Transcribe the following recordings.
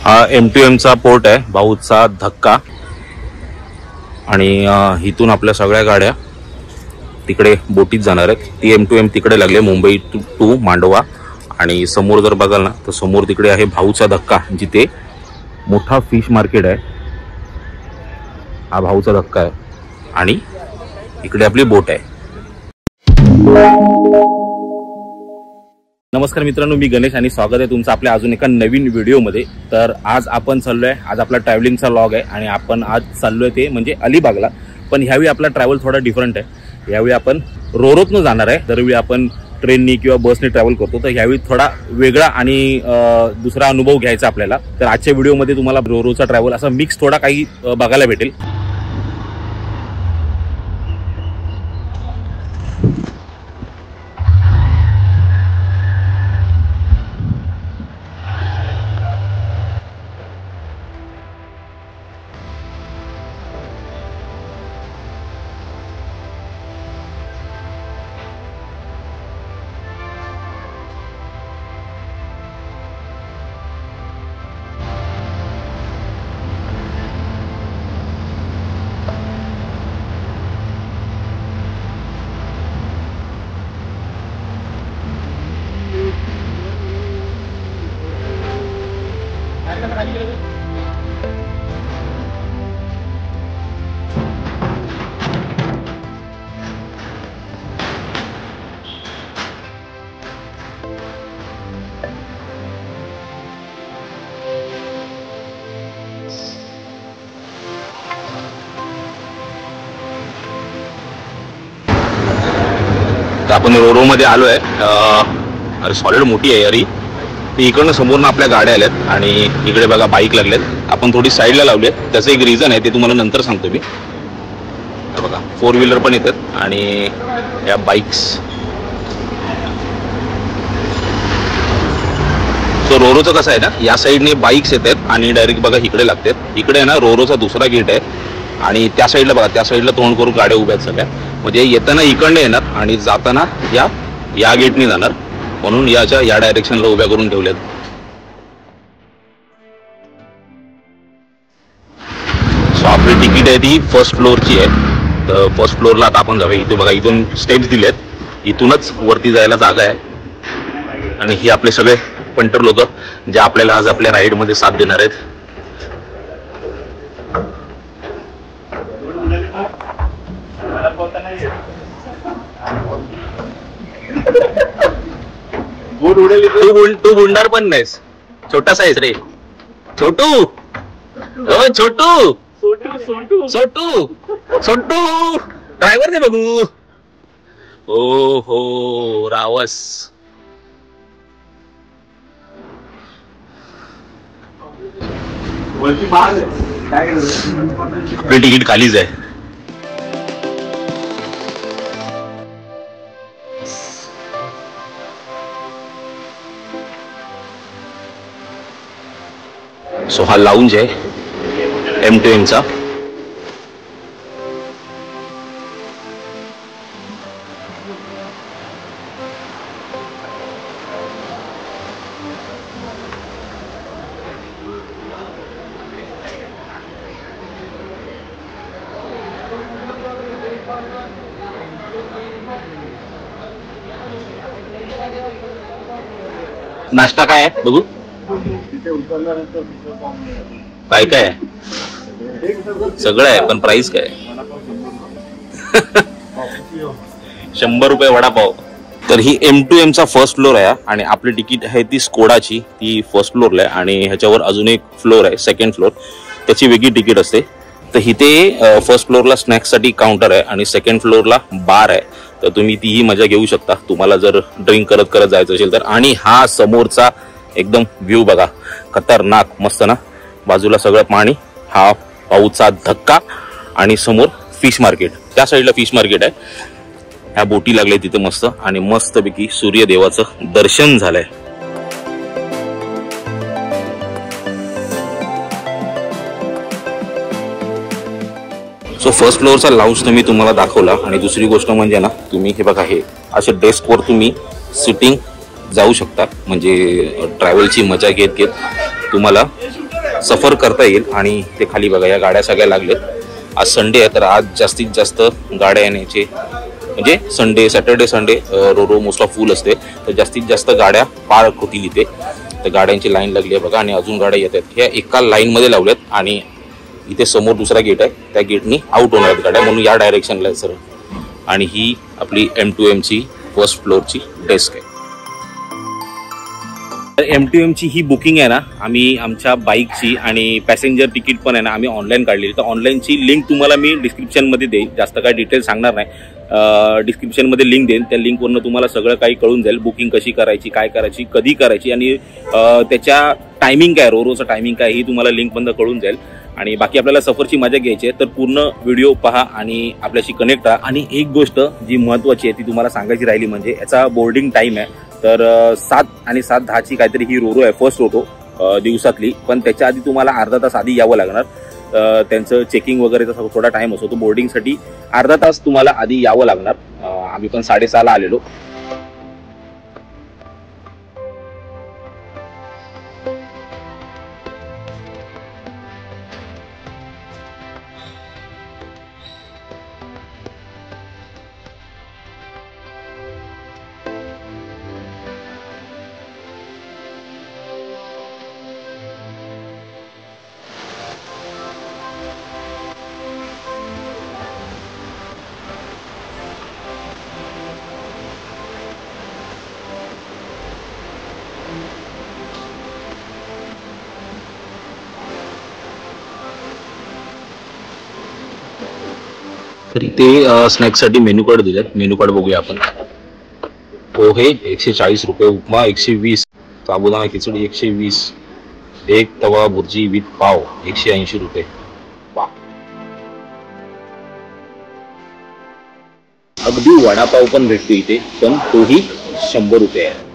हा M2M चा port आहे, भाऊचा धक्का. आणि इथून आपल्या सगळ्या गाड्या तिकडे बोटीत जाणार आहेत. ती M2M तिकडे लागले, मुंबई टू मांडवा. आणि समोर जर बघाल ना तर समोर तिकडे आहे भाऊचा धक्का, जिथे मोठा फिश मार्केट आहे. हा भाऊचा धक्का आहे आणि इकडे आपली बोट आहे. नमस्कार मित्रांनो, मी गणेश आणि स्वागत आहे तुमचं आपल्या अजून एका नवीन व्हिडिओमध्ये. तर आज आपण चाललोय, आज आपला ट्रॅव्हलिंगचा व्लॉग आहे आणि आपण आज चाललोय ते म्हणजे अलिबागला. पण ह्यावेळी आपला ट्रॅव्हल थोडा डिफरंट आहे. यावेळी आपण रोरोतनं जाणार आहे. दरवेळी आपण ट्रेननी किंवा बसने ट्रॅव्हल करतो, तर ह्यावेळी थोडा वेगळा आणि दुसरा अनुभव घ्यायचा आपल्याला. तर आजच्या व्हिडिओमध्ये तुम्हाला रोरोचा ट्रॅव्हल असा मिक्स थोडा काही बघायला भेटेल. आपण रोरो मध्ये आलोय. अरे सॉलिड मोठी आहे यारी. इकडनं समोरनं आपल्या गाड्या आल्यात आणि इकडे बघा बाईक लागल्यात. आपण थोडी साईडला लावलेत, त्याचं एक रिझन आहे, ते तुम्हाला नंतर सांगतो मी. बघा 4 व्हीलर पण येतात आणि या बाईक्स. सो रोरोचं कसं आहे ना, या साईडने बाईक्स येतात आणि डायरेक्ट बघा इकडे लागतात. इकडे आहे ना रोरोचा दुसरा गेट आहे आणि त्या साईडला बघा, त्या साईडला तोंड करून गाड्या उभ्या आहेत सगळ्या. म्हणजे येताना इकडनं येणार आणि जाताना या गेटने जाणार, म्हणून या डायरेक्शनला उभ्या करून ठेवल्यात. सो आपली तिकीट आहे ती फर्स्ट फ्लोअरची आहे. तर फर्स्ट फ्लोअरला आता आपण जाऊया. इथे बघा, इथून स्टेप्स दिलेत, इथूनच वरती जायला जागा आहे. आणि ही आपले सगळे पंटर लोक जे आपल्याला आज आपल्या राईडमध्ये साथ देणार आहेत. तू बुंडार पण नाहीस, छोटासा आहेस रे. छोटू, ओ छोटू, छोटू, छोटू ड्रायव्हर दे बघू. ओ हो रावस. आपली तिकीट खालीच आहे. सो हा लाऊंज आहे M2M चा. नाश्ता काय आहे बघू. काय काय सगळं आहे, पण प्राइस काय? 100 रुपये वडापाव. तर ही M2M चा फर्स्ट फ्लोर आहे आणि आपली तिकीट आहे ती स्कोडाची, ती फर्स्ट फ्लोरला आहे. आणि ह्याच्यावर अजून एक फ्लोर आहे, सेकंड फ्लोर, त्याची वेगळी तिकीट असते. तर इथे फर्स्ट फ्लोरला स्नॅक्ससाठी काउंटर आहे आणि सेकंड फ्लोरला बार आहे. तर तुम्ही तीही मजा घेऊ शकता, तुम्हाला जर ड्रिंक करत करत जायचं असेल तर. आणि हा समोरचा एकदम व्ह्यू बघा, खतरनाक मस्त ना. बाजूला सगळं पाणी, हा पाऊसचा धक्का आणि समोर फिश मार्केट. त्या साईडला फिश मार्केट आहे. ह्या बोटी लागले तिथे मस्त आणि मस्तपैकी सूर्यदेवाचं दर्शन झालंय. सो फर्स्ट फ्लोअरचा लाऊंज तुम्ही तुम्हाला दाखवला. आणि दुसरी गोष्ट म्हणजे ना, तुम्ही हे बघा, हे असे डेस्कवर तुम्ही सिटिंग जाऊ शकता. म्हणजे ट्रॅव्हलची मजा घेत घेत तुम्हाला सफर करता येईल. आणि ते खाली बघा, या गाड्या सगळ्या लागल्यात. आज संडे आहे तर आज जास्तीत जास्त गाड्या येण्याचे, म्हणजे Sunday Saturday Sunday Ro-Ro most of फुल असते, तर जास्तीत जास्त गाड्या पार्क होतील इथे. तर गाड्यांची लाईन लागली आहे बघा, आणि अजून गाड्या येत आहेत. ह्या एका लाईनमध्ये लावल्यात आणि इथे समोर दुसरा गेट आहे, त्या गेटनी आउट होणार आहेत गाड्या, म्हणून या डायरेक्शनला आहे सर. आणि ही आपली M2M ची फर्स्ट फ्लोअरची डेस्क आहे. M2M ची ही बुकिंग आहे ना, आम्ही आमच्या बाईकची आणि पॅसेंजर तिकीट पण आहे ना आम्ही ऑनलाईन काढलेली. तर ऑनलाईनची लिंक तुम्हाला मी डिस्क्रिप्शनमध्ये देईन, जास्त काय डिटेल सांगणार नाही. डिस्क्रिप्शनमध्ये लिंक देईन, त्या लिंकवरनं तुम्हाला सगळं काही कळून जाईल. बुकिंग कशी करायची, काय करायची, कधी करायची, आणि त्याच्या टायमिंग काय, रोरोचं टायमिंग काय, ही तुम्हाला लिंकमधनं कळून जाईल. आणि बाकी आपल्याला सफरची मजा घ्यायची आहे तर पूर्ण व्हिडिओ पहा आणि आपल्याशी कनेक्ट राहा. आणि एक गोष्ट जी महत्त्वाची आहे ती तुम्हाला सांगायची राहिली, म्हणजे याचा बोर्डिंग टाईम आहे. तर 7 आणि 7:10 काहीतरी ही रोरो आहे, फर्स्ट रोरो दिवसातली. पण त्याच्या आधी तुम्हाला अर्धा तास आधी यावं लागणार. त्यांचं चेकिंग वगैरेचा थोडा टाईम असतो, तो बोर्डिंगसाठी अर्धा तास तुम्हाला आधी यावं लागणार. आम्ही पण 6:30ला आलेलो. तर इथे स्नॅक्ससाठी मेनू कार्ड दिलेत. मेनू कार्ड बघूया आपण. पोहे 140 रुपये, उपमा 120, साबुदाणा खिचडी 120, एक तवा भुर्जी विथ पाव 180 रुपये. अगदी वडापाव पण भेटतो इथे, पण तोही 100 रुपये आहे.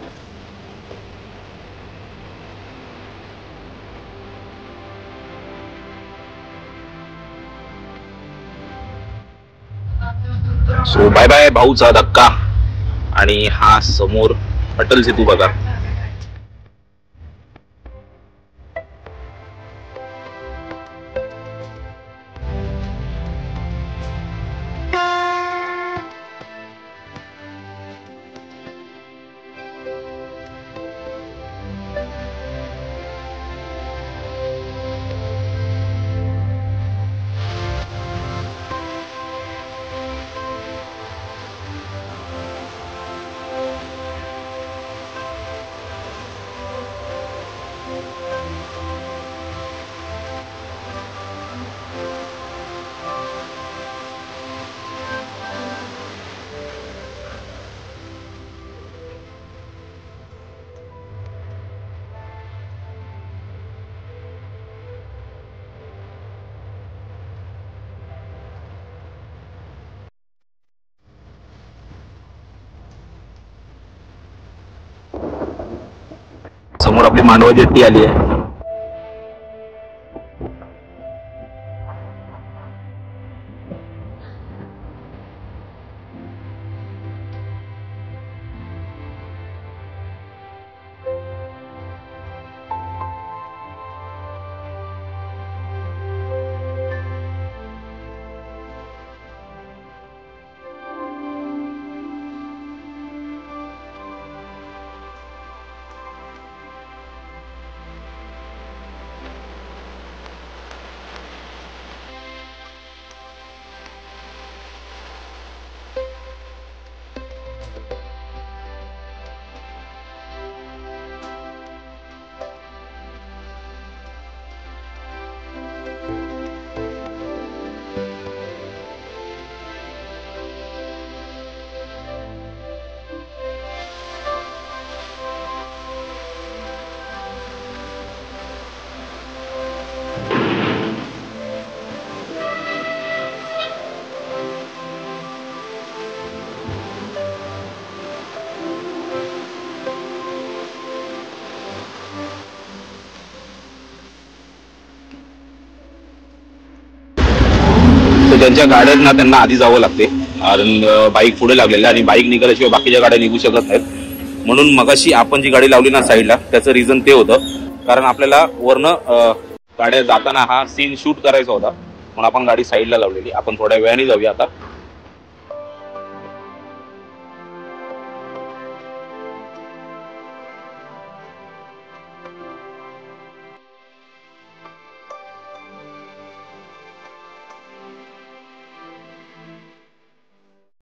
सो बाय बाय भाऊचा धक्का. आणि हा समोर अटल सेतू बघा. समोर आपली मांडवा जेट्टी आली आहे. ज्यांच्या गाड्या ना त्यांना आधी जावं लागते, कारण बाईक पुढे लागलेल्या आणि बाईक निघाल्याशिवाय बाकीच्या गाड्या निघू शकत नाहीत. म्हणून मगाशी आपण जी गाडी लावली ना साईडला, त्याचं रिझन ते होतं कारण आपल्याला वरनं गाड्या जाताना हा सीन शूट करायचा होता म्हणून आपण गाडी साईडला लावलेली. आपण थोड्या वेळाने जाऊया आता